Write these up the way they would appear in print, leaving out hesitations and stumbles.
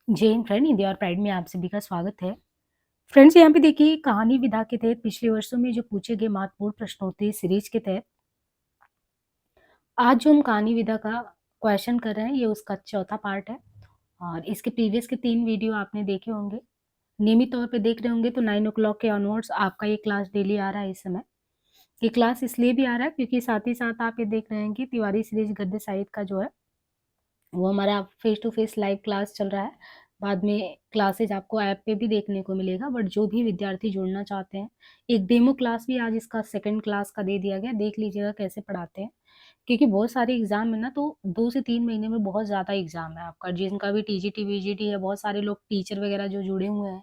जय Hind friend, India और pride में आप सभी का स्वागत है। फ्रेंड्स, यहाँ पे देखिए कहानी विधा के तहत पिछले वर्षों में जो पूछे गए महत्वपूर्ण प्रश्नोत्तरी सीरीज के तहत आज जो हम कहानी विधा का क्वेश्चन कर रहे हैं, ये उसका चौथा पार्ट है। और इसके प्रीवियस के 3 वीडियो आपने देखे होंगे, नियमित तौर पे देख रहे होंगे तो 9 o'clock के ऑनवर्ड्स आपका ये क्लास डेली आ रहा है। इस समय ये क्लास इसलिए भी आ रहा है क्योंकि साथ ही साथ आप ये देख रहे हैं कि तिवारी सीरीज गद्य साहित्य का जो है वो हमारा face to face live class चल रहा है। बाद में क्लासेज आपको ऐप पे भी देखने को मिलेगा, बट जो भी विद्यार्थी जुड़ना चाहते हैं, एक डेमो क्लास भी आज इसका सेकंड क्लास का दे दिया गया, देख लीजिएगा कैसे पढ़ाते हैं। क्योंकि बहुत सारे एग्जाम है ना, तो 2 से 3 महीने में बहुत ज़्यादा एग्जाम है आपका, जिनका भी टीजीटी वीजीटी है, बहुत सारे लोग टीचर वगैरह जो जुड़े हुए हैं,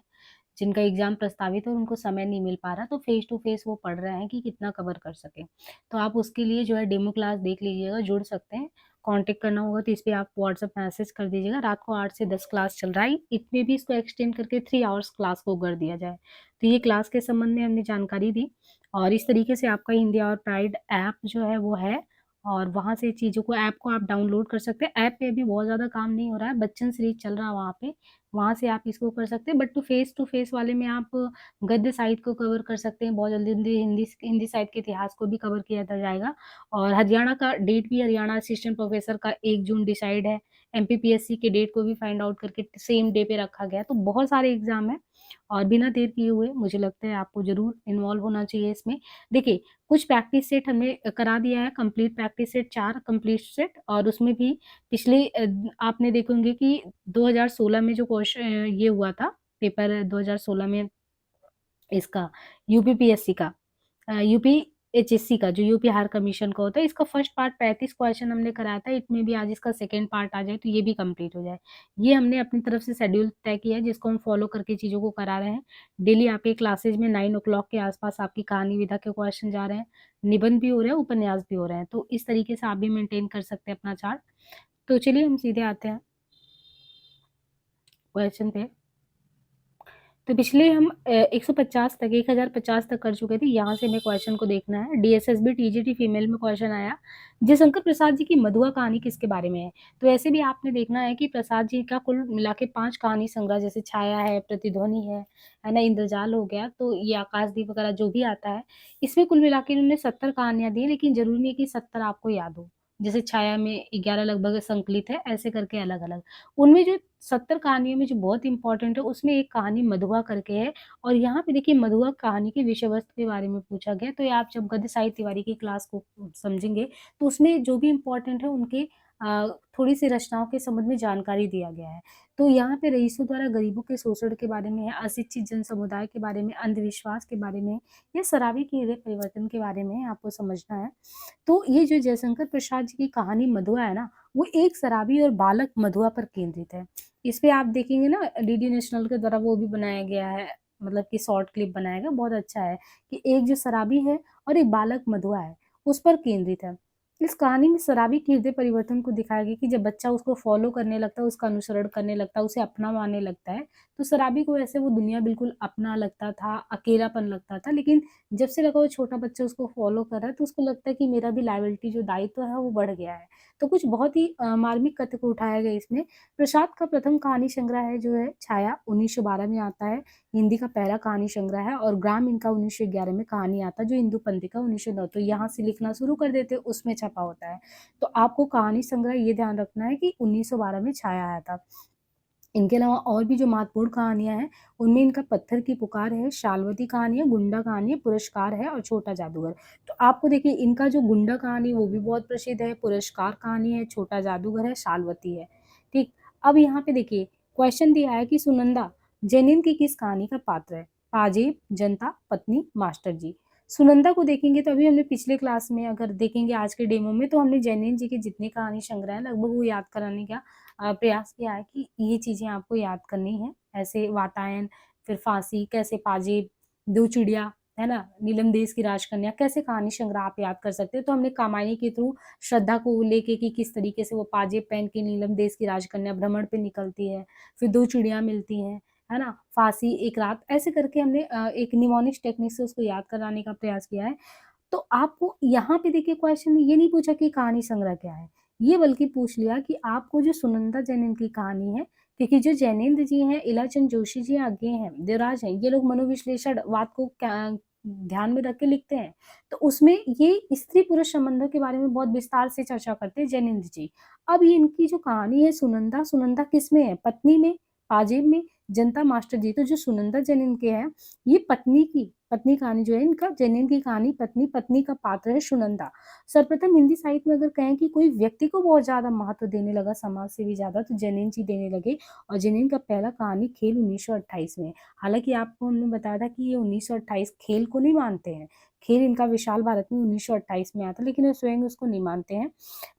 जिनका एग्जाम प्रस्तावित है और उनको समय नहीं मिल पा रहा, तो फेस टू फेस वो पढ़ रहे हैं कि कितना कवर कर सकें। तो आप उसके लिए जो है डेमो क्लास देख लीजिएगा, जुड़ सकते हैं। कांटेक्ट करना होगा तो इस पे आप व्हाट्सएप मैसेज कर दीजिएगा। रात को 8 से 10 क्लास चल रहा है, इसमें भी इसको एक्सटेंड करके 3 आवर्स क्लास को कर दिया जाए। तो ये क्लास के संबंध में हमने जानकारी दी और इस तरीके से आपका हिंदी और प्राइड ऐप जो है वो है और वहाँ से चीज़ों को ऐप को आप डाउनलोड कर सकते हैं। ऐप पे अभी बहुत ज़्यादा काम नहीं हो रहा है, बच्चन सीरीज चल रहा है वहाँ पे, वहाँ से आप इसको कर सकते हैं। बट टू फेस वाले में आप गद्य साहित्य को कवर कर सकते हैं, बहुत जल्दी हिंदी हिंदी हिंदी साहित्य के इतिहास को भी कवर किया जाएगा। और हरियाणा का डेट भी हरियाणा असिस्टेंट प्रोफेसर का 1 जून डिसाइड है। एमपीपीएससी के डेट को भी फाइंड आउट करके सेम डे पे रखा गया है। तो बहुत सारे एग्जाम है और बिना देर किए हुए मुझे लगता है आपको ज़रूर इन्वॉल्व होना चाहिए इसमें। देखिए, कुछ प्रैक्टिस सेट हमने करा दिया है, complete practice set 4 complete set और उसमें भी पिछले आपने देखे होंगे कि 2016 में जो ये हुआ था पेपर 2016 में इसका यूपीपीएससी का यूपीएचएससी का जो यूपी हायर कमीशन का होता है, इसका फर्स्ट पार्ट 35 क्वेश्चन हमने कराया था। इसमें भी आज इसका सेकंड पार्ट आ जाए तो ये भी कंप्लीट हो जाए। ये हमने अपनी तरफ से शेड्यूल तय किया है जिसको हम फॉलो करके चीज़ों को करा रहे हैं। डेली आपके क्लासेज में 9 o'clock के आसपास आपकी कहानी विधा के क्वेश्चन जा रहे हैं, निबंध भी हो रहे हैं, उपन्यास भी हो रहे हैं। तो इस तरीके से आप भी मेंटेन कर सकते हैं अपना चार्ट। तो चलिए हम सीधे आते हैं क्वेश्चन पे। तो पिछले हम 150 तक 1050 तक कर चुके थे। यहाँ से हमें क्वेश्चन को देखना है। डीएसएसबी टीजीटी फीमेल में क्वेश्चन आया, जयशंकर प्रसाद जी की मधुआ कहानी किसके बारे में है? तो ऐसे भी आपने देखना है कि प्रसाद जी का कुल मिला के 5 कहानी संग्रह, जैसे छाया है, प्रतिध्वनि है ना, इंद्रजाल हो गया, तो ये आकाशदीप वगैरह जो भी आता है, इसमें कुल मिला के इन्होंने 70 कहानियाँ दी हैं, लेकिन ज़रूरी नहीं है कि 70 आपको याद हो। जैसे छाया में 11 लगभग संकलित है, ऐसे करके अलग-अलग। उनमें जो 70 कहानियों में जो बहुत इम्पोर्टेंट है, उसमें एक कहानी मधुआ करके है और यहाँ पे देखिए मधुआ कहानी के विषय वस्तु के बारे में पूछा गया। तो ये आप जब गद्य साहित्य तिवारी की क्लास को समझेंगे, तो उसमें जो भी इम्पोर्टेंट है उनके थोड़ी-सी रचनाओं के संबंध में जानकारी दिया गया है। तो यहाँ पे रईसों द्वारा गरीबों के शोषण के बारे में है, अशिक्षित जन समुदाय के बारे में, अंधविश्वास के बारे में या शराबी के हृदय परिवर्तन के बारे में आपको समझना है। तो ये जो जयशंकर प्रसाद जी की कहानी मधुआ है ना, वो एक शराबी और बालक मधुआ पर केंद्रित है। इस पे आप देखेंगे ना, डीडी नेशनल के द्वारा वो भी बनाया गया है, मतलब कि शॉर्ट क्लिप बनाया गया, बहुत अच्छा है कि एक जो शराबी है और एक बालक मधुआ है, उस पर केंद्रित है। इस कहानी में शराबी के हृदय परिवर्तन को दिखाया गया कि जब बच्चा उसको फॉलो करने लगता है, उसका अनुसरण करने लगता है, उसे अपना मानने लगता है, तो शराबी को ऐसे वो दुनिया बिल्कुल अपना लगता था, अकेलापन लगता था। लेकिन जब से लगा वो छोटा बच्चा उसको फॉलो कर रहा है, तो उसको लगता है कि मेरा भी लायबिलिटी जो दायित्व है वो बढ़ गया है। तो कुछ बहुत ही मार्मिक तथ्य को उठाया गया इसमें। प्रसाद का प्रथम कहानी संग्रह है जो है छाया, 1912 में आता है। हिंदी का पहला कहानी संग्रह है और ग्राम इनका 1911 में कहानी आता है, जो हिंदू पंथी का 1909। तो यहाँ से लिखना शुरू कर देते हैं, उसमें छपा होता है। तो आपको कहानी संग्रह ये ध्यान रखना है कि 1912 में छाया आया था। इनके अलावा और भी जो महत्वपूर्ण कहानियाँ हैं, उनमें इनका पत्थर की पुकार है, शालवती कहानी है, गुंडा कहानी है, पुरस्कार है और छोटा जादूगर। तो आपको देखिए इनका जो गुंडा कहानी वो भी बहुत प्रसिद्ध है, पुरस्कार कहानी है, छोटा जादूगर है, शालवती है। ठीक, अब यहाँ पे देखिए क्वेश्चन दिया है कि सुनंदा जेनिन की किस कहानी का पात्र है? पाजेब, जनता, पत्नी, मास्टर जी। सुनंदा को देखेंगे तो अभी हमने पिछले क्लास में, अगर देखेंगे आज के डेमो में, तो हमने जैनिन जी की जितनी कहानी संग्रह है लगभग वो याद कराने का प्रयास किया है कि ये चीज़ें आपको याद करनी है। ऐसे वातायन, फिर फांसी, कैसे पाजेब, दो चिड़िया, है ना? नीलम देश की राजकन्या, कैसे कहानी संग्रह आप याद कर सकते हैं। तो हमने कामायनी के थ्रू श्रद्धा को लेके कि किस तरीके से वो पाजेब पहन के नीलम देश की राजकन्या भ्रमण पे निकलती है, फिर दो चिड़िया मिलती हैं, है ना? फांसी, एक रात, ऐसे करके हमने एक निमोनिक्स टेक्निक से उसको याद कराने का प्रयास किया है। तो आपको यहाँ पे देखिए क्वेश्चन ने ये नहीं पूछा कि कहानी संग्रह क्या है, ये बल्कि पूछ लिया कि आपको जो सुनंदा जैन की कहानी है, क्योंकि जो जैनेंद्र जी हैं, इलाचंद जोशी जी आगे हैं, देवराज हैं, ये लोग मनोविश्लेषणवाद को ध्यान में रख के लिखते हैं। तो उसमें ये स्त्री पुरुष संबंधों के बारे में बहुत विस्तार से चर्चा करते हैं जैनेंद्र जी। अब ये इनकी जो कहानी है सुनंदा, सुनंदा किसमें है? पत्नी में, पाजेब में, जनता मास्टर जी। तो जो सुनंदा जैनेंद्र के है, ये पत्नी कहानी जो है इनका, जैनेंद्र की कहानी पत्नी, पत्नी का पात्र है सुनंदा। सर्वप्रथम हिंदी साहित्य में अगर कहें कि कोई व्यक्ति को बहुत ज्यादा महत्व देने लगा समाज से भी ज्यादा, तो जैनेंद्र जी देने लगे। और जैनेंद्र का पहला कहानी खेल 1928 में। हालांकि आपको हमने बताया था कि ये 1928 खेल को नहीं मानते हैं, खेल इनका विशाल भारत में 1928 में आता, लेकिन वो स्वयं उसको नहीं मानते हैं।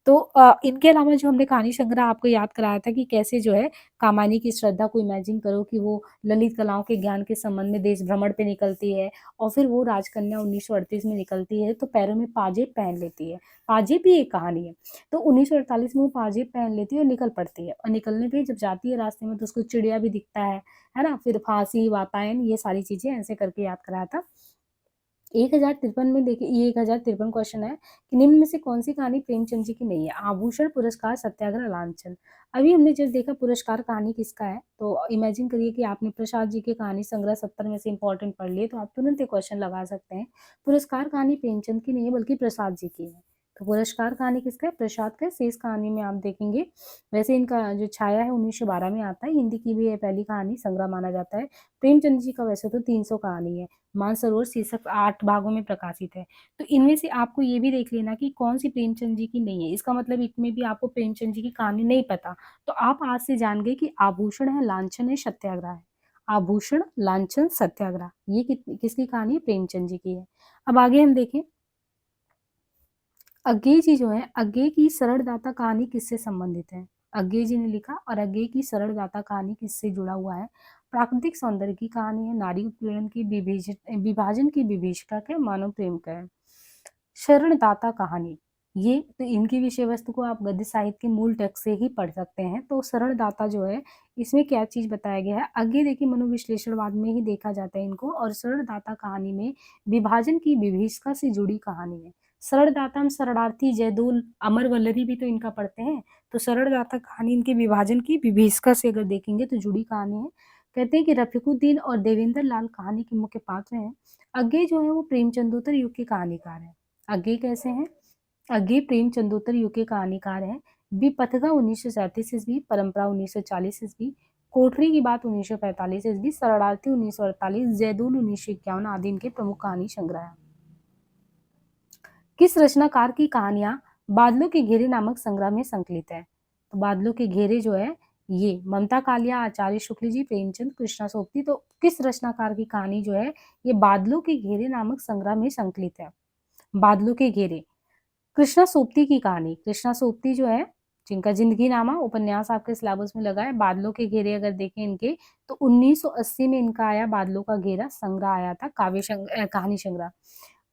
तो इनके अलावा जो हमने कहानी संग्रह आपको याद कराया था कि कैसे जो है कामायनी की श्रद्धा को इमेजिन करो कि वो ललित कलाओं के ज्ञान के संबंध में देश भ्रमण पे निकलती है, और फिर वो राजकन्या 1938 में निकलती है तो पैरों में पाजेब पहन लेती है। पाजेब भी एक कहानी है। तो 1948 में वो पाजेब पहन लेती है और निकल पड़ती है, और निकलने पे जब जाती है रास्ते में तो उसको चिड़िया भी दिखता है ना, फिर फांसी, वातायन, ये सारी चीजें ऐसे करके याद कराया था। 1053 में देखिए, ये 1053 क्वेश्चन है कि निम्न में से कौन सी कहानी प्रेमचंद जी की नहीं है? आभूषण, पुरस्कार, सत्याग्रह, लांछन। अभी हमने जस्ट देखा पुरस्कार कहानी किसका है, तो इमेजिन करिए कि आपने प्रसाद जी की कहानी संग्रह 70 में से इंपॉर्टेंट पढ़ लिए, तो आप तुरंत ये क्वेश्चन लगा सकते हैं। पुरस्कार कहानी प्रेमचंद की नहीं है बल्कि प्रसाद जी की है। तो पुरस्कार कहानी किसका है? प्रसाद का। शेष कहानी में आप देखेंगे, वैसे इनका जो छाया है 1912 में आता है, हिंदी की भी ये पहली कहानी संग्रह माना जाता है। प्रेमचंद जी का वैसे तो 300 कहानी है। मानसरोवर शीर्षक 8 भागों में प्रकाशित है। तो इनमें से आपको ये भी देख लेना कि कौन सी प्रेमचंद जी की नहीं है। इसका मतलब इसमें भी आपको प्रेमचंद जी की कहानी नहीं पता, तो आप आज से जान गए कि आभूषण है, लांछन है, सत्याग्रह है। आभूषण, लांछन, सत्याग्रह, ये किसकी कहानी है? प्रेमचंद जी की है। अब आगे हम देखें, अज्ञे जी जो है, अज्ञे की सरल दाता कहानी किससे संबंधित है? अज्ञे जी ने लिखा, और अज्ञे की सरल दाता कहानी किससे जुड़ा हुआ है? प्राकृतिक सौंदर्य की कहानी है, नारी उत्पीड़न की, विभाजन की विभीषिका का, मानव प्रेम का है। शरणदाता कहानी, ये तो इनकी विषय वस्तु को आप गद्य साहित्य के मूल टेक्स्ट से ही पढ़ सकते हैं। तो शरणदाता जो है, इसमें क्या चीज बताया गया है? आगे देखिए, मनोविश्लेषणवाद में ही देखा जाता है इनको। और शरणदाता कहानी में विभाजन की विभीषिका से जुड़ी कहानी है। शरणदाता में शरणार्थी, जयदोल, अमर वल्लरी भी तो इनका पढ़ते हैं। तो शरणदाता कहानी इनके विभाजन की विभीषिका से अगर देखेंगे तो जुड़ी कहानी है। कहते हैं कि रफीकुद्दीन और देवेंद्र लाल कहानी के मुख्य पात्र हैं। अज्ञे जो है वो प्रेमचंदोत्तर युग के कहानीकार हैं। अज्ञे कैसे हैं? अज्ञे प्रेमचंदोत्तर युग के कहानीकार हैं। विपथगा 1937 ईस्वी, परंपरा 1940 ईस्वी, कोठरी की बात 1945 ईस्वी, शरणार्थी 1948, जयदूल 1951 आदि इनके प्रमुख कहानी संग्रह हैं। किस रचनाकार की कहानियां बादलों के घेरे नामक संग्रह में संकलित है? तो बादलों के घेरे जो है, ये ममता कालिया, आचार्य शुक्ल जी, प्रेमचंद, कृष्णा सोपती। तो किस रचनाकार की कहानी जो है, ये बादलों के घेरे नामक संग्रह में संकलित है? बादलों के घेरे, कृष्णा सोपती की कहानी। कृष्णा सोपती जो है, जिनका जिंदगी नामा उपन्यास आपके सिलेबस में लगा है। बादलों के घेरे अगर देखें इनके, तो 1980 में इनका आया बादलों का घेरा संग्रह आया था, कहानी संग्रह।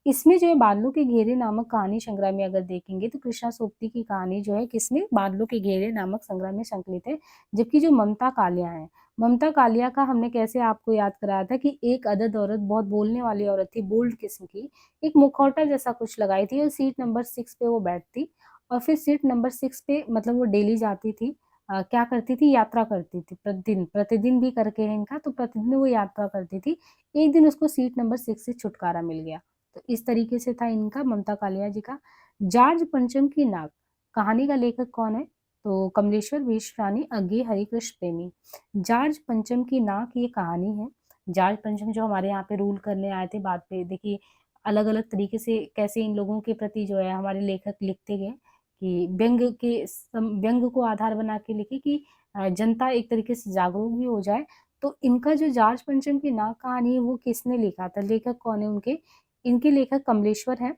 इसमें जो है बादलों के घेरे नामक कहानी संग्रह में अगर देखेंगे तो कृष्णा सोपती की कहानी जो है किसमें? बादलों के घेरे नामक संग्रह में संकलित है। जबकि जो ममता कालिया है, ममता कालिया का हमने कैसे आपको याद कराया था कि एक अदद औरत, बहुत बोलने वाली औरत थी, बोल्ड किस्म की, एक मुखौटा जैसा कुछ लगाई थी और सीट नंबर 6 पे वो बैठती, और फिर सीट नंबर 6 पे मतलब वो डेली जाती थी, क्या करती थी? यात्रा करती थी, प्रतिदिन, प्रतिदिन भी करके है इनका, तो प्रतिदिन वो यात्रा करती थी। एक दिन उसको सीट नंबर 6 से छुटकारा मिल गया। तो इस तरीके से था इनका, ममता कालिया जी का। जार्ज पंचम की नाक कहानी का लेखक कौन है? तो कमलेश्वर विश्वरानी, अज्ञे, हरिकृष्ण प्रेमी। जार्ज पंचम की नाक ये कहानी है। जार्ज पंचम जो हमारे यहाँ पे रूल करने आए थे बाद पे, देखिए अलग अलग तरीके से कैसे इन लोगों के प्रति जो है हमारे लेखक लिखते गए, कि व्यंग को आधार बना के लिखे कि जनता एक तरीके से जागरूक भी हो जाए। तो इनका जो जार्ज पंचम की नाक कहानी है वो किसने लिखा था? लेखक कौन है उनके? इनके लेखक कमलेश्वर हैं।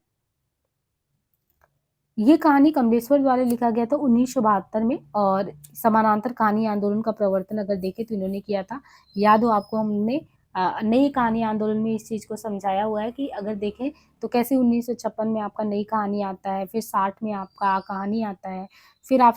ये कहानी कमलेश्वर द्वारा लिखा गया था 1972 में, और समानांतर कहानी आंदोलन का प्रवर्तन अगर देखें तो इन्होंने किया था। याद हो आपको, हमने नई कहानी आंदोलन में इस चीज को समझाया हुआ है कि अगर देखें तो कैसे 1956 में आपका नई कहानी आता है, फिर 60 में आपका कहानी आता है, फिर आप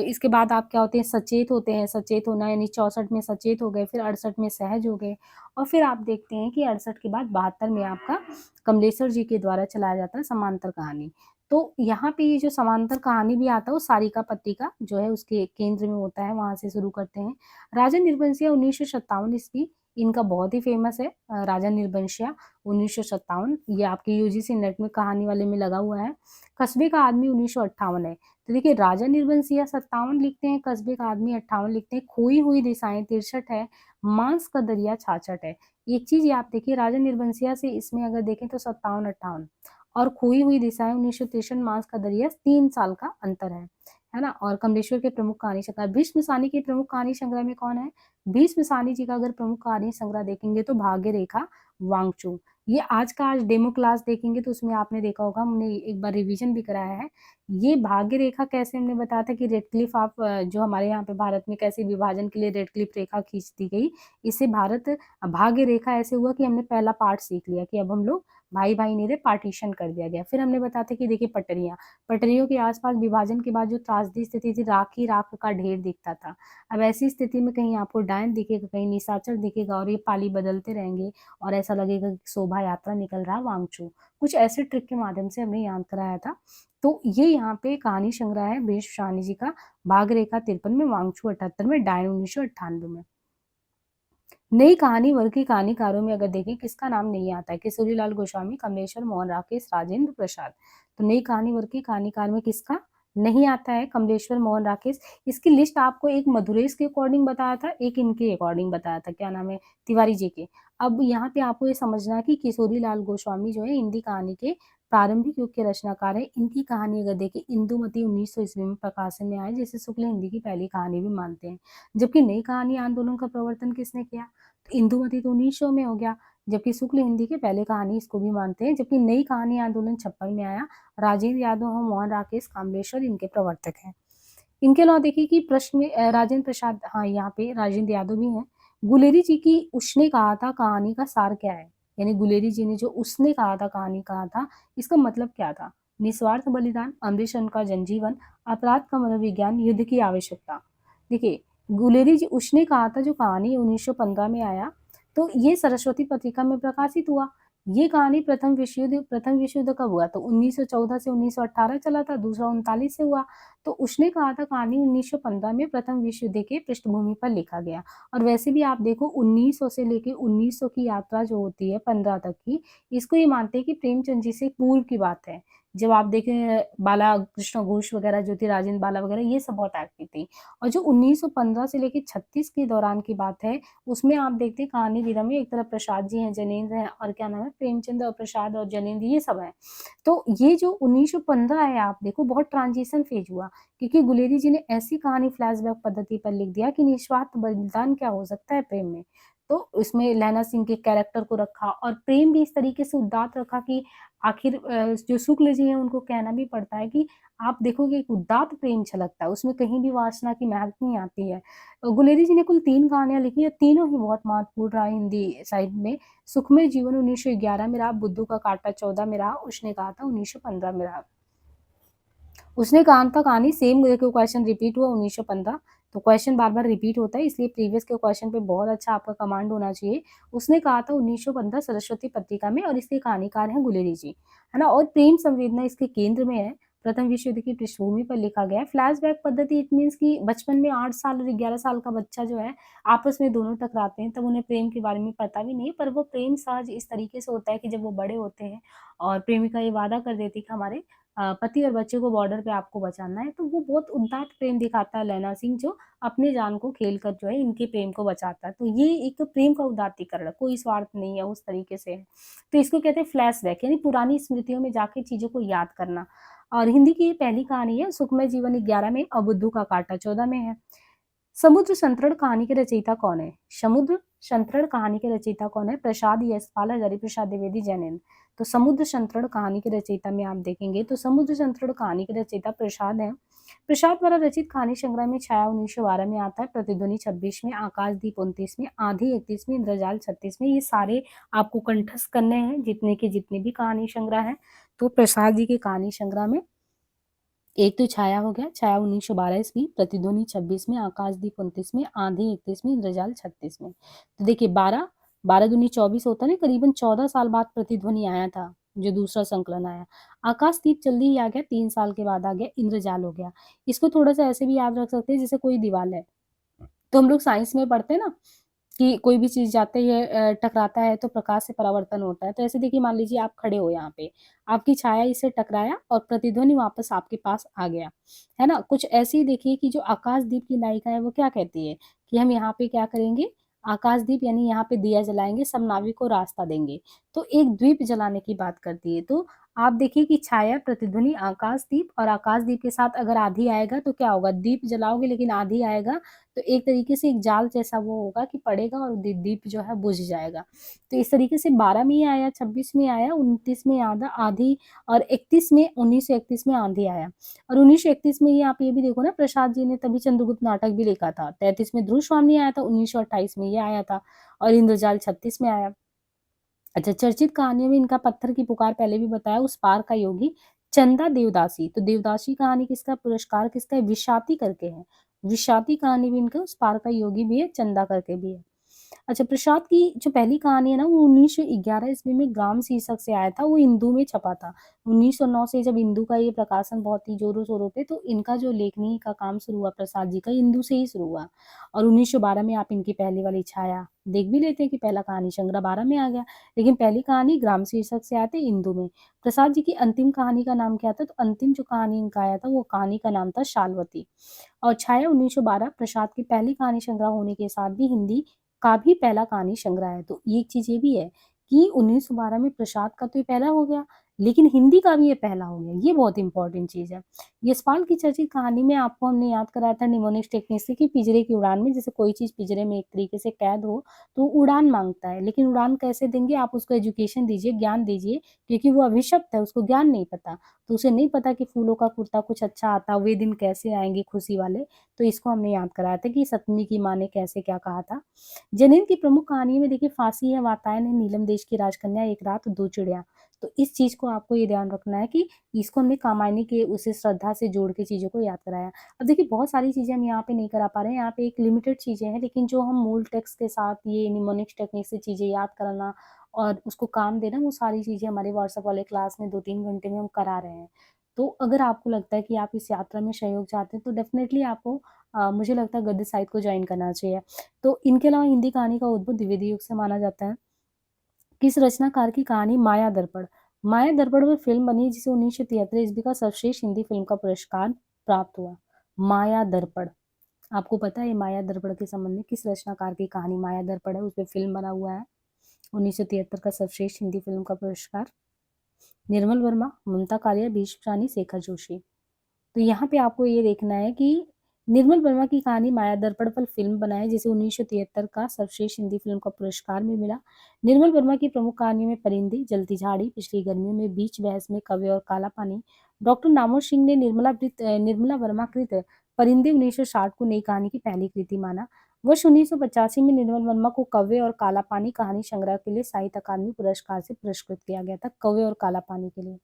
इसके बाद आप क्या होते हैं? सचेत होते हैं। सचेत होना यानी 64 में सचेत हो गए, फिर 68 में सहज हो गए, और फिर आप देखते हैं कि 68 के बाद 72 में आपका कमलेश्वर जी के द्वारा चलाया जाता है समांतर कहानी। तो यहाँ पे ये जो समांतर कहानी भी आता है वो सारिका पत्रिका जो है उसके केंद्र में होता है, वहाँ से शुरू करते हैं। राजा निर्बंसिया 1957 ईस्वी, इनका बहुत ही फेमस है राजा निर्बंसिया 1957, ये आपके यूजीसी नेट में कहानी वाले में लगा हुआ है। कस्बे का आदमी 1958 है। तो देखिए राजा निर्बंसिया 57 लिखते हैं, कस्बे का आदमी 58 लिखते हैं, खोई हुई दिशाएं 63 है, मांस का दरिया 66 है। एक चीज ये आप देखिए राजा निर्बंसिया से इसमें अगर देखें तो 57-58 और खोई हुई दिशाएं 1963, मांस का दरिया 3 साल का अंतर है ना। और कमलेश्वर के प्रमुख कहानी संग्रह, भीष्म सानी के प्रमुख कहानी संग्रह में कौन है? भीष्म सानी जी का अगर प्रमुख कहानी संग्रह देखेंगे तो भाग्य रेखा वांगचू। ये आज का आज डेमो क्लास देखेंगे तो उसमें आपने देखा होगा, हमने एक बार रिवीजन भी कराया है। ये भाग्य रेखा कैसे हमने बताया था कि रेडक्लिफ आप जो हमारे यहाँ पे भारत में कैसे विभाजन के लिए रेडक्लिफ रेखा खींच दी गई, इससे भारत भाग्य रेखा ऐसे हुआ कि हमने पहला पार्ट सीख लिया कि अब हम लोग भाई भाई नहीं रहे, पार्टीशन कर दिया गया। फिर हमने बताया था कि देखिए पटरियां, पटरियों के आसपास विभाजन के बाद जो त्रासदी स्थिति थी, राख ही राख का ढेर दिखता था। अब ऐसी स्थिति में कहीं आपको डायन दिखेगा, कहीं निशाचर दिखेगा और ये पाली बदलते रहेंगे और ऐसा लगेगा कि शोभा यात्रा निकल रहा वांगचू। कुछ ऐसे ट्रिक के माध्यम से हमने याद कराया था। तो ये यहाँ पे कहानी संग्रह है भीष्म साहनी जी का, भाग रेखा 53 में, वांगचू 78 में, डायन 1998 में। नई कहानी वर्ग की कहानीकारों में अगर देखें किसका नाम नहीं आता है? किशोरीलाल गोस्वामी, कमलेश्वर मोहन राकेश, राजेंद्र प्रसाद। तो नई कहानी वर्ग की कहानीकार में किसका नहीं आता है? कमलेश्वर मोहन राकेश। इसकी लिस्ट आपको एक मधुरेश के अकॉर्डिंग बताया था, एक इनके अकॉर्डिंग बताया था, क्या नाम है, तिवारी जी के। अब यहाँ पे आपको ये समझना है कि किशोरीलाल गोस्वामी जो है हिंदी कहानी के प्रारंभिक युग के रचनाकार है। इनकी कहानी अगर देखें इंदुमती 1900 ईस्वी में प्रकाशन में आए, जिसे शुक्ल हिंदी की पहली कहानी भी मानते हैं। जबकि नई कहानी आंदोलन का प्रवर्तन किसने किया? इंदुमती तो 1900 में हो गया, जबकि शुक्ल हिंदी के पहले कहानी इसको भी मानते हैं। जबकि नई कहानी आंदोलन 56 में आया, राजेंद्र यादव और मोहन राकेश कामलेश्वर इनके प्रवर्तक हैं। इनके अलावा देखिए कि प्रश्न में राजेंद्र प्रसाद, हाँ यहाँ पे राजेंद्र यादव भी हैं। गुलेरी जी की उसने कहा था कहानी का सार क्या है? यानी गुलेरी जी ने जो उसने कहा था कहानी कहा था, इसका मतलब क्या था? निस्वार्थ बलिदान, अम्बरीशन का जनजीवन, अपराध का मनोविज्ञान, युद्ध की आवश्यकता। देखिए गुलेरी जी उसने कहा था जो कहानी 1915 में आया, तो ये सरस्वती पत्रिका में प्रकाशित हुआ। ये कहानी प्रथम विश्व युद्ध कब हुआ? तो 1914 से 1918 चला था, दूसरा 39 से हुआ। तो उसने कहा था कहानी 1915 में प्रथम विश्व युद्ध के पृष्ठभूमि पर लिखा गया। और वैसे भी आप देखो 1900 से लेके 1900 की यात्रा जो होती है 15 तक की, इसको ये मानते हैं कि प्रेमचंद जी से पूर्व की बात है। जब आप देखें बाला कृष्ण घोष वगैरह जो थी, राजेंद्र बाला वगैरह, ये सब बहुत एक्टिव थी। और जो 1915 से लेके 36 के दौरान की बात है, उसमें आप देखते हैं कहानी विधा में एक तरफ प्रसाद जी हैं, जैनेन्द्र हैं और क्या नाम है, प्रेमचंद और प्रसाद और जैनेन्द्र, ये सब हैं। तो ये जो 1915 है आप देखो बहुत ट्रांजिशन फेज हुआ, क्योंकि गुलेरी जी ने ऐसी कहानी फ्लैशबैक पद्धति पर लिख दिया कि निस्वार्थ बलिदान क्या हो सकता है प्रेम में। तो इसमें लैला सिंह के कैरेक्टर को रखा और प्रेम भी इस तरीके से उदात्त रखा कि आखिर जो शुक्ल जी हैं उनको कहना भी पड़ता है कि आप देखोगे एक उदात्त प्रेम छलकता है, उसमें कहीं भी वासना की महक नहीं आती है। गुलेरी जी ने कुल 3 कहानियाँ लिखी है, तीनों ही बहुत महत्वपूर्ण रहा हिंदी साहित्य में। सुखमय जीवन 1911 में रहा, बुद्धू का कांटा 14 में रहा, उसने कहा था 1915 में रहा। उसने कहा था कहानी सेम क्वेश्चन रिपीट हुआ 1915, तो क्वेश्चन बार बार रिपीट होता है, इसलिए प्रीवियस के क्वेश्चन पे बहुत अच्छा आपका कमांड होना चाहिए। उसने कहा था 1915 सरस्वती पत्रिका में और इसके कहानीकार हैं गुलेरी जी, है ना। और प्रेम संवेदना इसके केंद्र में है, प्रथम विश्व युद्ध की पृष्ठभूमि पर लिखा गया है। फ्लैशबैक पद्धति इट मीन्स कि बचपन में 8 साल और 11 साल का बच्चा जो है आपस में दोनों टकराते हैं, तब उन्हें प्रेम के बारे में पता भी नहीं, पर वो प्रेम सहज इस तरीके से होता है कि जब वो बड़े होते हैं और प्रेमिका ये वादा कर देती है कि हमारे पति और बच्चे को बॉर्डर पे आपको बचाना है, तो वो बहुत उदात्त प्रेम दिखाता है लैला सिंह, जो अपने जान को खेल कर जो है इनके प्रेम को बचाता है। तो ये एक प्रेम का उदात्तीकरण है, कोई स्वार्थ नहीं है, उस तरीके से है। तो इसको कहते हैं फ्लैशबैक, यानी पुरानी स्मृतियों में जाके चीजों को याद करना। और हिंदी की ये पहली कहानी है, सुखमय जीवन 11 में और बुद्धू का कांटा 14 में है। समुद्र संतरण कहानी के रचयिता कौन है? समुद्र संतरण कहानी के रचयिता कौन है? प्रसाद यशपाल, हजारी प्रसाद द्विवेदी, जैनेन्द्र। तो समुद्र संतरण कहानी के रचयिता में आप देखेंगे तो समुद्र संतरण कहानी के रचयिता प्रसाद है। प्रसाद द्वारा रचित कहानी संग्रह में छाया 1912 में आता है, प्रतिध्वनि 26 में, आकाशदीप 29 में, आंधी 31 में, इंद्रजाल 36 में। ये सारे आपको कंठस्थ करने हैं जितने के जितने भी कहानी संग्रह है। तो प्रसाद जी के कहानी संग्रह में एक तो छाया हो गया, छाया 1912 ईस्वी, प्रतिध्वनि 26 में, आकाशदीप 29 में, आंधी 31 में, इंद्रजाल 36 में। तो देखिए 12 12 दूनी 24 होता है ना, करीबन 14 साल बाद प्रतिध्वनि आया था। जो दूसरा संकलन आया। आकाशदीप जल्दी ही आ गया, 3 साल के बाद आ गया, इंद्रजाल हो गया। इसको थोड़ा-सा ऐसे भी याद रख सकते हैं जैसे कोई दीवाल है। तो हम लोग साइंस में पढ़ते हैं ना कि कोई भी चीज़ जाते ही टकराता है तो प्रकाश से परावर्तन होता है। तो ऐसे देखिए मान लीजिए आप खड़े हो यहाँ पे, आपकी छाया इससे टकराया और प्रतिध्वनि वापस आपके पास आ गया, है ना? कुछ ऐसे ही देखिए कि जो आकाशदीप की नायिका है वो क्या कहती है कि हम यहाँ पे क्या करेंगे, आकाशदीप यानी यहाँ पे दिया जलाएँगे, सब नाविक को रास्ता देंगे। तो एक द्वीप जलाने की बात करती है। तो आप देखिए कि छाया, प्रतिध्वनि, आकाशदीप और आकाशदीप के साथ अगर आँधी आएगा तो क्या होगा? दीप जलाओगे लेकिन आँधी आएगा तो एक तरीके से एक जाल जैसा वो होगा कि पड़ेगा और दीप जो है बुझ जाएगा। तो इस तरीके से 12 में ये आया, 26 में आया, 29 में आधा आधी और 31 में 1931 में आंधी आया। और 1931 में ये आप ये भी देखो ना प्रसाद जी ने तभी चंद्रगुप्त नाटक भी लिखा था। 33 में ध्रुव स्वामी आया था, 1928 में ये आया था और इंद्रजाल 36 में आया। अच्छा, चर्चित कहानियों में इनका पत्थर की पुकार पहले भी बताया, उस पार का योगी, चंदा देवदासी। तो देवदासी कहानी किसका, पुरस्कार किसका है, विशाती करके है। विशाती कहानी भी इनका, उस पार का योगी भी है, चंदा करके भी है। अच्छा, प्रसाद की जो पहली कहानी है ना वो 1911 ईस्वी में ग्राम शीर्षक से आया था, वो हिंदू में छपा था। 1909 से जब हिंदू का ये प्रकाशन बहुत ही जोरों शोरों पे, तो इनका जो लेखनी का काम शुरू हुआ प्रसाद जी का, हिंदू से ही शुरू हुआ। और 1912 में आप इनकी पहली वाली छाया देख भी लेते हैं कि पहला कहानी संग्रह 12 में आ गया, लेकिन पहली कहानी ग्राम शीर्षक से आते हिंदू में। प्रसाद जी की अंतिम कहानी का नाम क्या था, तो अंतिम जो कहानी इनका आया था वो कहानी का नाम था शालवती। और छाया 1912 प्रसाद की पहली कहानी संग्रह होने के साथ भी हिंदी का भी पहला कहानी संग्रह है। तो ये एक चीज ये भी है कि 1912 में प्रसाद का तो ये पहला हो गया, लेकिन हिंदी का भी ये पहला हो गया। ये बहुत इंपॉर्टेंट चीज है। यशपाल की चर्चित कहानी में आपको हमने याद कराया था निमोनिक्स टेक्निक से कि पिंजरे की उड़ान में जैसे कोई चीज पिंजरे में एक तरीके से कैद हो तो उड़ान मांगता है, लेकिन उड़ान कैसे देंगे, आप उसको एजुकेशन दीजिए, ज्ञान दीजिए, क्योंकि वो अभिशप्त है, उसको ज्ञान नहीं पता। तो उसे नहीं पता कि फूलों का कुर्ता कुछ अच्छा आता, वे दिन कैसे आएंगे खुशी वाले। तो इसको हमने याद कराया था कि सतमी की माँ ने कैसे क्या कहा था। जनिन की प्रमुख कहानी में देखिए फांसी है, वातायन है, नीलम देश की राजकन्या, एक रात दो चिड़िया। तो इस चीज को आपको ये ध्यान रखना है कि इसको हमने कामायनी के उसे श्रद्धा से जोड़ के चीजों को याद कराया। अब देखिए बहुत सारी चीजें हम यहाँ पे नहीं करा पा रहे हैं, यहाँ पे एक लिमिटेड चीजें हैं, लेकिन जो हम मूल टेक्स्ट के साथ ये निमोनिक्स टेक्निक से चीजें याद कराना और उसको काम देना, वो सारी चीजें हमारे व्हाट्सएप वाले क्लास में 2-3 घंटे में हम करा रहे हैं। तो अगर आपको लगता है कि आप इस यात्रा में सहयोग चाहते हैं तो डेफिनेटली आपको मुझे लगता है गद्य साहित्य को ज्वाइन करना चाहिए। तो इनके अलावा हिंदी कहानी का उद्भव द्विवेदी युग से माना जाता है। किस रचनाकार की कहानी, माया दर्पण। माया दर्पण पर फिल्म बनी जिसे 1973 ईस्वी का सर्वश्रेष्ठ हिंदी फिल्म का पुरस्कार प्राप्त हुआ। माया दर्पण, आपको पता है माया दर्पण के संबंध में किस रचनाकार की कहानी माया दर्पण है, उस पर फिल्म बना हुआ है। 1973 का सर्वश्रेष्ठ हिंदी फिल्म का पुरस्कार, निर्मल वर्मा, ममता कालिया, भीष्म रानी, शेखर जोशी। तो यहाँ पे आपको ये देखना है कि निर्मल वर्मा की कहानी माया दर्पण पर फिल्म बनाई जिसे 1973 का सर्वश्रेष्ठ हिंदी फिल्म का पुरस्कार भी मिला। निर्मल वर्मा की प्रमुख कहानियों में परिंदे, जलती झाड़ी, पिछली गर्मियों में, बीच बहस में, कव्य और काला पानी। डॉक्टर नामोर सिंह ने निर्मला वर्मा कृत परिंदे 1960 को नई कहानी की पहली कृति माना। वर्ष 1985 में निर्मल वर्मा को कव्य और काला पानी कहानी संग्रह के लिए साहित्य अकादमी पुरस्कार से पुरस्कृत किया गया था, कव्य और काला पानी के लिए।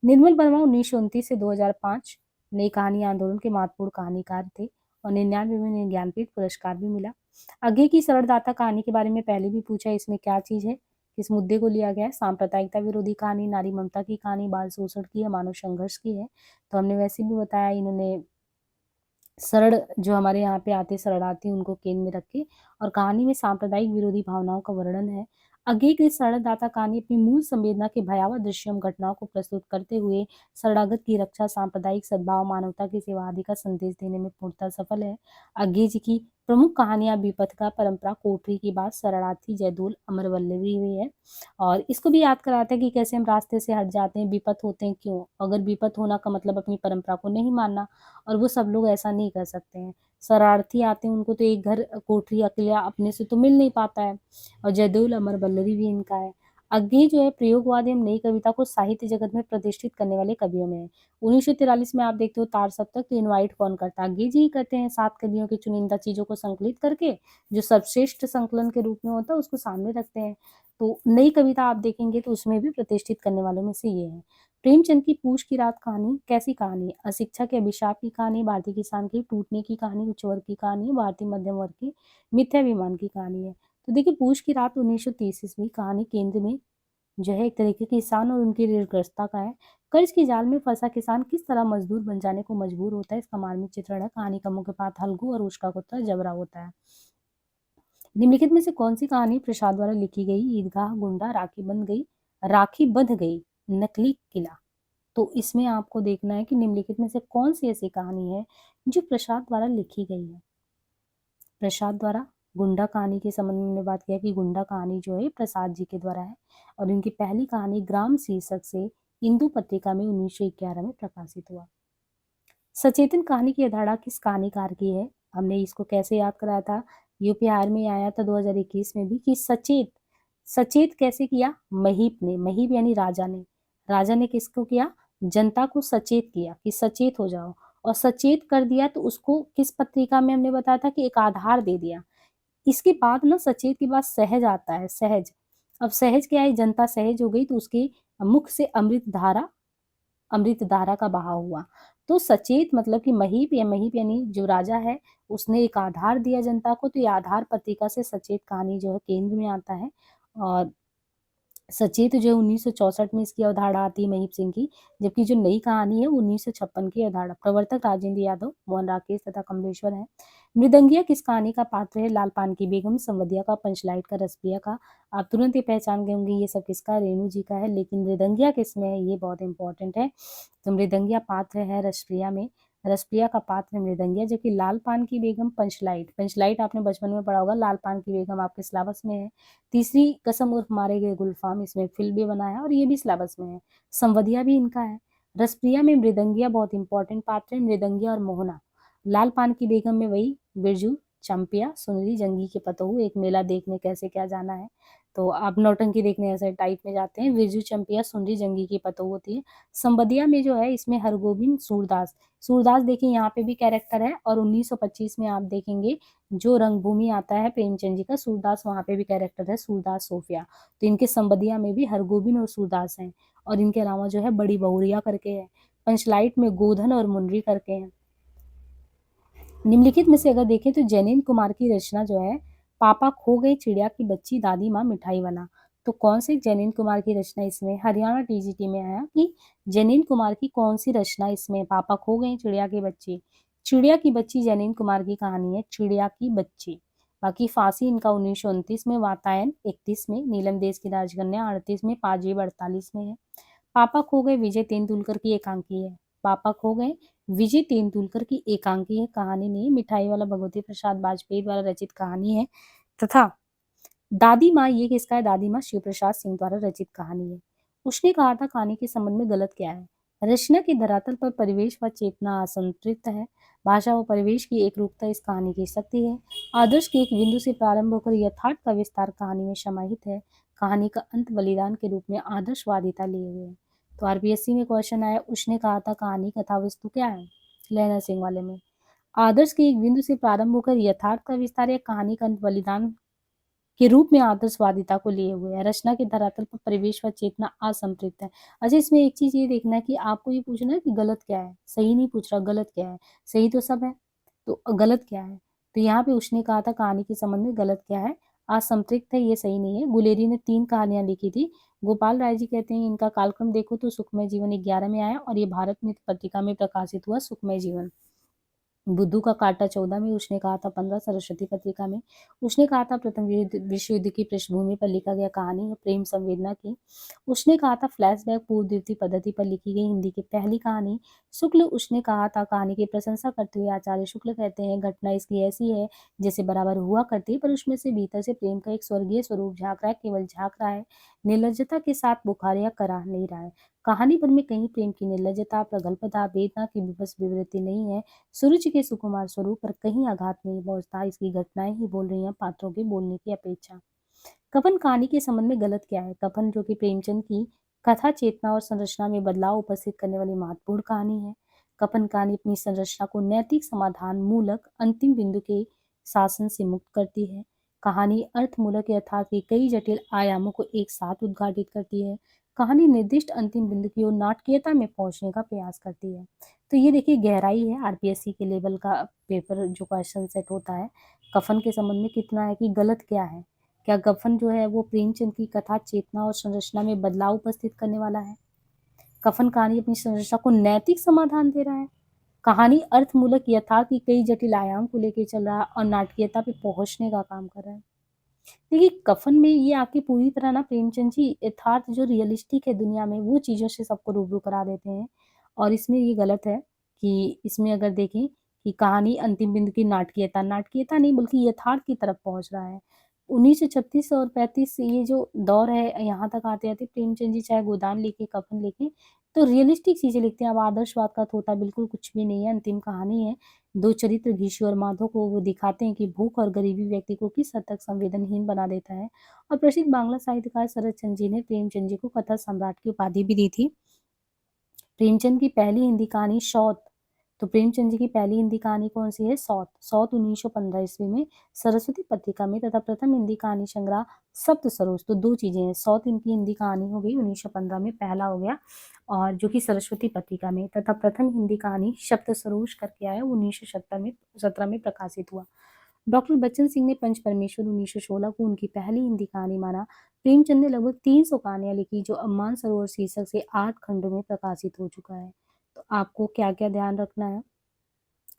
निर्मल वर्मा 1929 से 2005 नई कहानी आंदोलन के महत्वपूर्ण कहानीकार थे और 99 में उन्हें ज्ञानपीठ पुरस्कार भी मिला। आगे की सरलदाता कहानी के बारे में पहले भी पूछा, इसमें क्या चीज है, किस मुद्दे को लिया गया है, सांप्रदायिकता विरोधी कहानी, नारी ममता की कहानी, बाल शोषण की है, मानव संघर्ष की है। तो हमने वैसे भी बताया इन्होंने सरल जो हमारे यहाँ पे आते शरणार्थी उनको केंद्र में रख के, और कहानी में सांप्रदायिक विरोधी भावनाओं का वर्णन है। आगे की शरणदाता कहानी अपनी मूल संवेदना के भयावह दृश्यम घटनाओं को प्रस्तुत करते हुए शरणागत की रक्षा, सांप्रदायिक सद्भाव, मानवता की सेवा आदि का संदेश देने में पूर्णतः सफल है। आगे जी की प्रमुख कहानियां विपथिका परंपरा, कोठरी की बात, शरणार्थी, जयदूल, अमरवल्लभी हुई है। और इसको भी याद कराते हैं कि कैसे हम रास्ते से हट जाते हैं, विपत होते हैं क्यों, अगर विपत होना का मतलब अपनी परंपरा को नहीं मानना, और वो सब लोग ऐसा नहीं कर सकते हैं। शरारती आते हैं उनको तो एक घर कोठरी अकेला अपने से तो मिल नहीं पाता है। और जयदुल अमर वल्लरी भी इनका है। अग्गे जो है प्रयोगवाद एवं नई कविता को साहित्य जगत में प्रतिष्ठित करने वाले कवियों में है। 1943 में आप देखते हो तार सप्तक, तो इनवाइट कौन करता है, अग्गे जी ही करते हैं, 7 कवियों की चुनिंदा चीजों को संकलित करके जो सर्वश्रेष्ठ संकलन के रूप में होता है उसको सामने रखते हैं। तो नई कविता आप देखेंगे तो उसमें भी प्रतिष्ठित करने वालों में से ये है। प्रेमचंद की पूछ की रात कहानी कैसी कहानी, अशिक्षा के अभिशाप की कहानी, भारतीय किसान की टूटने की कहानी, उच्च वर्ग की कहानी, भारतीय मध्यम वर्ग की मिथ्याभिमान की कहानी है। तो देखिए पूछ की रात 1930 ईस्वी कहानी केंद्र में जो है एक तरीके के किसान और उनकी ऋणग्रस्तता का है। कर्ज के जाल में फंसा किसान किस तरह मजदूर बन जाने को मजबूर होता है, इसका मार्मिक चित्रण है। कहानी का मुख्य पात्र हल्गू और उसका कुत्ता जबरा होता है। निम्नलिखित में से कौन सी कहानी प्रसाद द्वारा लिखी गई? ईदगाह गुंडा राखी बंध गई नकली किला। तो इसमें आपको देखना है कि निम्नलिखित में से कौन सी ऐसी कहानी है जो प्रसाद द्वारा लिखी गई है। प्रसाद द्वारा गुंडा कहानी के संबंध में हमने बात किया कि गुंडा कहानी जो है प्रसाद जी के द्वारा है और इनकी पहली कहानी ग्राम शीर्षक से इंदु पत्रिका में 1911 में प्रकाशित हुआ। सचेतन कहानी की अवधारणा किस कहानीकार की है? हमने इसको कैसे याद कराया था? यूपीआर में आया था 2021 में भी कि सचेत सचेत कैसे किया? महीप ने, महीप यानी राजा ने किसको किया? जनता को सचेत किया कि सचेत हो जाओ, और सचेत कर दिया तो उसको किस पत्रिका में हमने बताया था कि एक आधार दे दिया। इसके बाद ना सचेत के बाद सहज आता है, सहज। अब सहज क्या है? जनता सहज हो गई तो उसके मुख से अमृत धारा का बहाव हुआ। तो सचेत मतलब कि महीप यानी जो राजा है उसने एक आधार दिया जनता को, तो ये आधार पत्रिका से सचेत कहानी जो है केंद्र में आता है। और सचेत जो है 1964 में इसकी अवधारणा आती है महीप सिंह की, जबकि जो नई कहानी है 1956 की अवधारणा। प्रवर्तक राजेंद्र यादव, मोहन राकेश तथा कमलेश्वर है। मृदंगिया किस कहानी का पात्र है? लाल पान की बेगम, संवदिया का, पंचलाइट का, रसप्रिया का। आप तुरंत ही पहचान गए होंगे ये सब किसका? रेणु जी का है। लेकिन मृदंगिया किसमें है ये बहुत इंपॉर्टेंट है। तो मृदंगिया पात्र है रसप्रिया में, रसप्रिया का पात्र है मृदंगिया, जबकि लाल पान की बेगम पंचलाइट आपने बचपन में पढ़ा होगा। लाल पान की बेगम आपके सिलेबस में है। तीसरी कसम उर्फ मारे गए गुलफाम, इसमें फिल्म भी बना है और ये भी सिलेबस में है। संवदिया भी इनका है। रसप्रिया में मृदंगिया बहुत इंपॉर्टेंट पात्र है, मृदंगिया और मोहना। लाल पान की बेगम में वही बिरजू, चंपिया, सुनरी, जंगी के पतोहू, एक मेला देखने कैसे क्या जाना है। तो आप नौटंकी देखने ऐसे टाइप में जाते हैं। बिरजू, चंपिया, सुनरी, जंगी की पतोहू होती है। संवदिया में जो है इसमें हरगोविंद, सूरदास देखिए यहाँ पे भी कैरेक्टर है। और 1925 में आप देखेंगे जो रंगभूमि आता है प्रेमचंद जी का, सूरदास वहाँ पे भी कैरेक्टर है, सूरदास सोफिया। तो इनके संबंधिया में भी हरगोविंद और सूरदास हैं। और इनके अलावा जो है बड़ी बहुरिया करके है। पंचलाइट में गोधन और मुनरी करके हैं। निम्नलिखित में से अगर देखें तो जैनीन कुमार की रचना जो है पापा खो गए चिड़िया की बच्ची दादी माँ मिठाई वाला। तो कौन से जैनीन कुमार की रचना इसमें? हरियाणा टीजीटी में आया कि जैनीन कुमार की कौन सी रचना इसमें? पापा खो गए चिड़िया की बच्ची। चिड़िया की बच्ची जैनीन कुमार की कहानी है, चिड़िया की बच्ची। बाकी फांसी इनका 1929 में, वातायन 31 में, नीलम देश की राजकन्या 38 में, पाजेब 48 में है। पापा खो गए विजय तेंदुलकर की एकांकी है। पापा खो गए विजय तेंदुलकर की एकांकी है, कहानी नहीं। मिठाई वाला भगवती प्रसाद वाजपेयी द्वारा रचित कहानी है। तथा दादी माँ ये किसका है? दादी माँ शिव प्रसाद सिंह द्वारा रचित कहानी है। उसने कहा था कहानी के संबंध में गलत क्या है? रचना के धरातल पर परिवेश व चेतना असंतृप्त है। भाषा व परिवेश की एकरूपता इस कहानी की शक्ति है। आदर्श के एक बिंदु से प्रारंभ होकर यथार्थ का विस्तार कहानी में समाहित है। कहानी का अंत बलिदान के रूप में आदर्शवादिता लिए हुए है। तो आरपीएससी में क्वेश्चन आया, उसने कहा था कहानी कथा वस्तु क्या है? लहना सिंह वाले में आदर्श के एक बिंदु से प्रारंभ होकर यथार्थ का विस्तार या कहानी का अंत बलिदान के रूप में आदर्शवादिता को लिए हुए है। रचना के धरातल पर परिवेश व चेतना असंतृप्त है। अच्छा, इसमें एक चीज ये देखना है कि आपको ये पूछना है कि गलत क्या है, सही नहीं पूछ रहा, गलत क्या है। सही तो सब है, तो गलत क्या है? तो यहाँ पे उसने कहा था कहानी के संबंध में गलत क्या है? असंतृप्त है, ये सही नहीं है। गुलेरी ने 3 कहानियां लिखी थी। गोपाल राय जी कहते हैं इनका कालक्रम देखो तो सुखमय जीवन 11 में आया और ये भारत मित्र पत्रिका में प्रकाशित हुआ सुखमय जीवन। बुद्धू का कांटा 14 में, उसने कहा था 15 सरस्वती पत्रिका में। उसने कहा था प्रथम विश्व युद्ध की पृष्ठभूमि पर लिखा गया कहानी है प्रेम संवेदना की। उसने कहा था फ्लैशबैक पूर्व द्वितीय पद्धति पर लिखी गई हिंदी की पहली कहानी। शुक्ल उसने कहा था कहानी की प्रशंसा करते हुए आचार्य शुक्ल कहते हैं घटना इसकी ऐसी है जैसे बराबर हुआ करती है, पर उसमें से भीतर से प्रेम का एक स्वर्गीय स्वरूप झांक रहा है, केवल झांक रहा है, निर्लज्जता के साथ बुखार या करा नहीं रहा है। कहानी भर में कहीं प्रेम की निर्लज्जता, प्रगल्भता, वेदना की विवश विवृत्ति नहीं है। सूरज के सुकुमार स्वरूप पर कहीं आघात नहीं पहुंचता। इसकी घटनाएं ही बोल रही हैं पात्रों के बोलने की अपेक्षा। कफन कहानी के संबंध में गलत क्या है? कफन जो कि प्रेमचंद की कथा चेतना और संरचना में बदलाव उपस्थित करने वाली महत्वपूर्ण कहानी है। कफन कहानी अपनी संरचना को नैतिक समाधान मूलक अंतिम बिंदु के शासन से मुक्त करती है। कहानी अर्थमूलक अर्थात की कई जटिल आयामों को एक साथ उद्घाटित करती है। कहानी निर्दिष्ट अंतिम बिंदु की ओर नाटकीयता में पहुंचने का प्रयास करती है। तो ये देखिए गहराई है आरपीएससी के लेवल का पेपर जो क्वेश्चन सेट होता है। कफन के संबंध में कितना है कि गलत क्या है, क्या कफन जो है वो प्रेमचंद की कथा चेतना और संरचना में बदलाव उपस्थित करने वाला है? कफन कहानी अपनी संरचना को नैतिक समाधान दे रहा है? कहानी अर्थमूलक यथार्थ की कई जटिल आयाम को लेके चल रहा है और नाटकीयता पे पहुंचने का काम कर रहा है। देखिए कफन में ये आके पूरी तरह ना प्रेमचंद जी यथार्थ जो रियलिस्टिक है दुनिया में वो चीज़ों से सबको रूबरू करा देते हैं। और इसमें ये गलत है कि इसमें अगर देखें कि कहानी अंतिम बिंदु की नाटकीयता नाटकीयता नहीं बल्कि यथार्थ की तरफ पहुंच रहा है। 1936 और 35 से ये जो दौर है यहाँ तक आते आते प्रेमचंद जी चाहे गोदान लिखे कफन लिखे तो रियलिस्टिक चीजें लिखते हैं। अब आदर्शवाद का थोता बिल्कुल कुछ भी नहीं है। अंतिम कहानी है दो चरित्र घीशू और माधव को वो दिखाते हैं कि भूख और गरीबी व्यक्ति को किस हद तक संवेदनहीन बना देता है। और प्रसिद्ध बांग्ला साहित्यकार शरद चंद्र जी ने प्रेमचंद जी को कथा सम्राट की उपाधि भी दी थी। प्रेमचंद की पहली हिंदी कहानी शौत तो प्रेमचंद जी की पहली हिंदी कहानी कौन सी है? सौत। सौत 1915 ईस्वी में सरस्वती पत्रिका में तथा प्रथम हिंदी कहानी संग्रह सप्त सरोज। तो दो चीजें हैं, सौत इनकी हिंदी कहानी हो गई 1915 में पहला हो गया और जो कि सरस्वती पत्रिका में, तथा प्रथम हिंदी कहानी सप्त सरोज करके आया 1917 में प्रकाशित हुआ। डॉक्टर बच्चन सिंह ने पंच परमेश्वर 1916 को उनकी पहली हिंदी कहानी माना। प्रेमचंद ने लगभग 300 कहानियां लिखी जो अम्मान सरोवर शीर्षक से 8 खंडों में प्रकाशित हो चुका है। तो आपको क्या क्या ध्यान रखना है?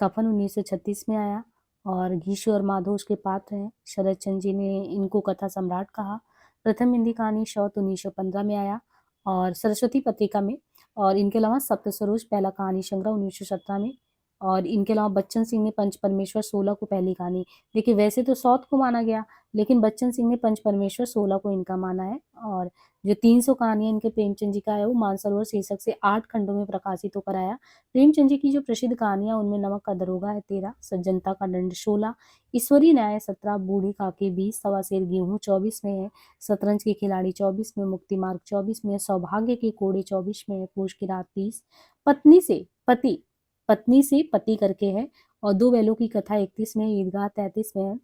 कफन 1936 में आया और घीशू और माधो उसके पात्र हैं। शरद चंद्र जी ने इनको कथा सम्राट कहा। प्रथम हिंदी कहानी शौत 1915 में आया और सरस्वती पत्रिका में। और इनके अलावा सप्त सरोज पहला कहानी संग्रह 1917 में। और इनके अलावा बच्चन सिंह ने पंच परमेश्वर 16 को पहली कहानी। देखिए वैसे तो सौत को माना गया लेकिन बच्चन सिंह ने पंच परमेश्वर 16 को इनका माना है। और जो 300 कहानियां इनके प्रेमचंद जी का है वो मानसरोवर शीर्षक से 8 खंडों में प्रकाशित होकर आया। प्रेमचंद जी की जो प्रसिद्ध कहानियां उनमें नमक का दरोगा है 13, सज्जनता का दंड 16, ईश्वरीय न्याय 17, बूढ़ी काकी 20, सवा सेर गेहूं 24 में है, शतरंज के खिलाड़ी 24 में, मुक्ति मार्ग 24 में, सौभाग्य के कोड़े 24 में है, पूष की रात 30, पत्नी से पति पत्नी से पति करके है और दो बैलों की कथा 31 में है, ईदगाह 33 में है,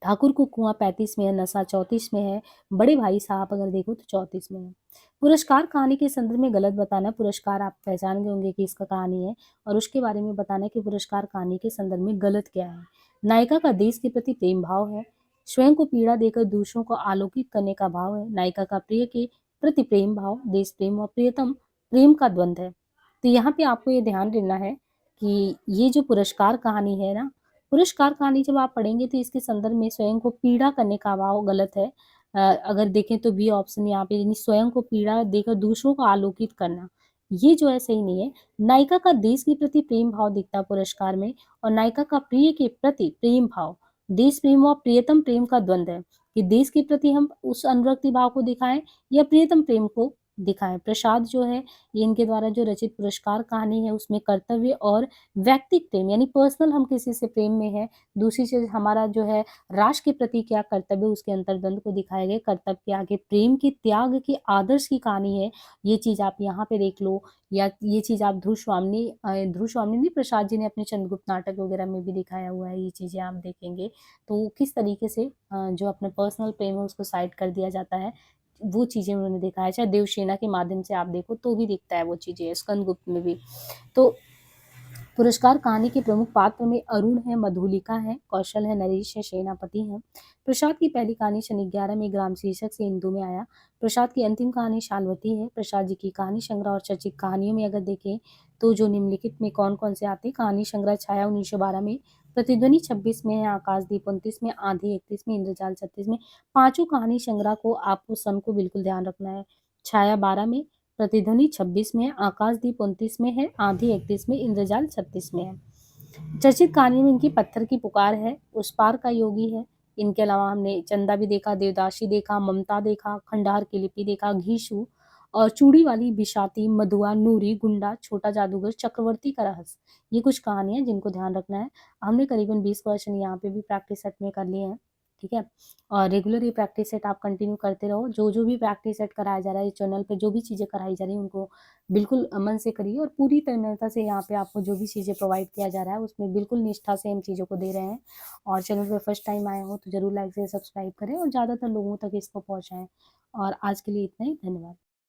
ठाकुर को कुआं 35 में है, नशा 34 में है, बड़े भाई साहब अगर देखो तो 34 में है। पुरस्कार कहानी के संदर्भ में गलत बताना, पुरस्कार आप पहचान गए होंगे कि इसका कहानी है और उसके बारे में बताना कि पुरस्कार कहानी के संदर्भ में गलत क्या है। नायिका का देश के प्रति प्रेम भाव है, स्वयं को पीड़ा देकर दूसरों को आलोकित करने का भाव है। नायिका का प्रिय के प्रति प्रेम भाव, देश प्रेम और प्रियतम प्रेम का द्वंद्व है। तो यहाँ पे आपको ये ध्यान देना है कि ये जो पुरस्कार कहानी है ना, पुरस्कार कहानी जब आप पढ़ेंगे तो इसके संदर्भ में स्वयं को पीड़ा करने का भाव गलत है। अगर देखें तो बी ऑप्शन यहाँ पे, यानी स्वयं को पीड़ा देकर दूसरों को आलोकित करना, ये जो है सही नहीं है। नायिका का देश के प्रति प्रेम भाव दिखता है पुरस्कार में और नायिका का प्रिय के प्रति प्रेम भाव, देश प्रेम और प्रियतम प्रेम का द्वंद्व है कि देश के प्रति हम उस अनुरक्ति भाव को दिखाएं या प्रियतम प्रेम को दिखाएं। प्रसाद जो है ये इनके द्वारा जो रचित पुरस्कार कहानी है उसमें कर्तव्य और व्यक्तिक प्रेम यानी पर्सनल हम किसी से प्रेम में है, दूसरी चीज हमारा जो है राष्ट्र के प्रति क्या कर्तव्य उसके अंतर्द्वंद को दिखाए गए, कर्तव्य के आगे प्रेम के त्याग के आदर्श की कहानी है। ये चीज आप यहाँ पे देख लो या ये चीज आप ध्रुव स्वामी नहीं प्रसाद जी ने अपने चंद्रगुप्त नाटक वगैरह में भी दिखाया हुआ है। ये चीजें आप देखेंगे तो किस तरीके से जो अपने पर्सनल प्रेम है उसको साइड कर दिया जाता है, वो चीजें उन्होंने दिखाया। चाहे देवसेना के माध्यम से आप देखो तो भी दिखता है वो चीजें, स्कंदगुप्त में भी। तो पुरस्कार कहानी के प्रमुख पात्र में अरुण है, मधुलिका है, कौशल है, नरेश है, सेनापति है। प्रसाद की पहली कहानी सन 11 में ग्राम शीर्षक से हिंदू में आया। प्रसाद की अंतिम कहानी शालवती है। प्रसाद जी की कहानी संग्रह और चर्चित कहानियों में अगर देखें तो जो निम्नलिखित में कौन कौन से आते हैं? कहानी संग्रह छाया 1912 में, प्रतिध्वनि 26 में है, आकाशदीप 29 में, आंधी 31 में, इंद्रजाल 36 में। पांचों कहानी संग्रह को आपको सन को बिल्कुल ध्यान रखना है। छाया 12 में, प्रतिध्वनि 26 में है, आकाशदीप 29 में है, आंधी 31 में, इंद्रजाल 36 में है। चर्चित कहानी में इनकी पत्थर की पुकार है, उस पार का योगी है। इनके अलावा हमने चंदा भी देखा, देवदासी देखा, ममता देखा, खंडहर की लिपि देखा, घीशू और चूड़ी वाली बिशाती, मधुआ, नूरी, गुंडा, छोटा जादूगर, चक्रवर्ती का रहस्य, ये कुछ कहानियां जिनको ध्यान रखना है। हमने करीबन 20 क्वेश्चन यहाँ पे भी प्रैक्टिस सेट में कर लिए हैं, ठीक है। और रेगुलर ये प्रैक्टिस सेट आप कंटिन्यू करते रहो। जो जो भी प्रैक्टिस सेट कराया जा रहा है इस चैनल पे, जो भी चीज़ें कराई जा रही है उनको बिल्कुल मन से करिए और पूरी तन्मयता से यहाँ पे आपको जो भी चीज़ें प्रोवाइड किया जा रहा है उसमें बिल्कुल निष्ठा से हम चीज़ों को दे रहे हैं। और चैनल पे फर्स्ट टाइम आए हो तो जरूर लाइक से सब्सक्राइब करें और ज़्यादातर लोगों तक इसको पहुँचाएं। और आज के लिए इतना ही, धन्यवाद।